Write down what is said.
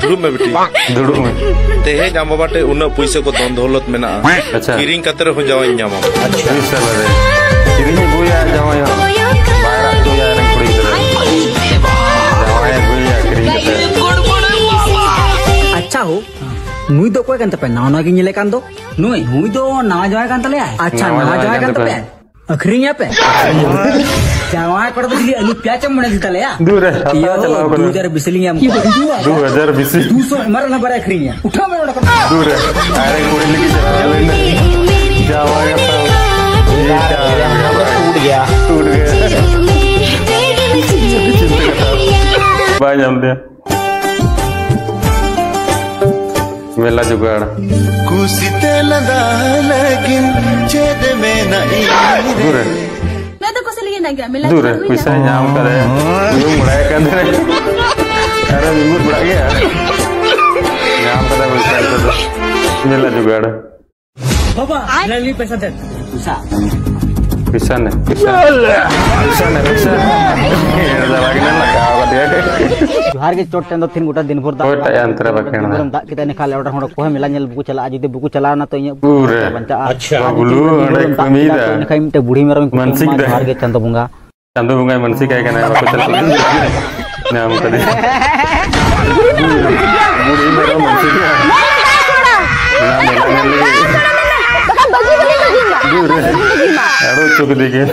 दुड़ुब में बेटी दुड़ुब में तेहेज आम बाटे उन्ना पैसे को दन दौलत में ना अच्छा किरिंग कतरे हो जावा जामा अच्छा सर रे किरिंग गुया जावा यो बाहर तो यार कुड़ी जावा गुया किरिंग अच्छा हो नुई दो कोई कंत पे नाना की निले कांदो नुई दो ना जाए कांत ले अच्छा ना जाए कांत पे अखरिया पे जावा कर दो दिली अलू प्याच मने दिता ले दूर है चलाओ 2020 लिया 2020 200 मर ना बरे अखरिया उठा मैं दूर है अरे कोई लेके जावा या टूट गया बाय जानते हैं मेला जुगाड़ कुसिते लदा लेकिन छेद में नहीं दूर है मैं तो कुछ लिए ना गया मेला दूर है पैसा जाम करे यूं मुड़ाया कर दे अरे यूं मुड़ा गया जाम करे पैसा मेला जुगाड़ बाबा ले पैसा दे पैसा ने जोहार के चोट टेंदो तीन गोटा दिन भर दा कोटा अंतरा बकेना दा किते ने खाले ऑर्डर होड़ को मेला नेल बुकु चला जुदे बुकु चला ना तो पूरे अच्छा बुलू अड़े कमीदा ने खाई मिटे बूढ़ी मेरम मानसिक जोहार के चंदो बुंगा मानसिक है ना को चल नाम करे बूढ़ी मेरा मानसिक है दूर है अड़ो चुक देखे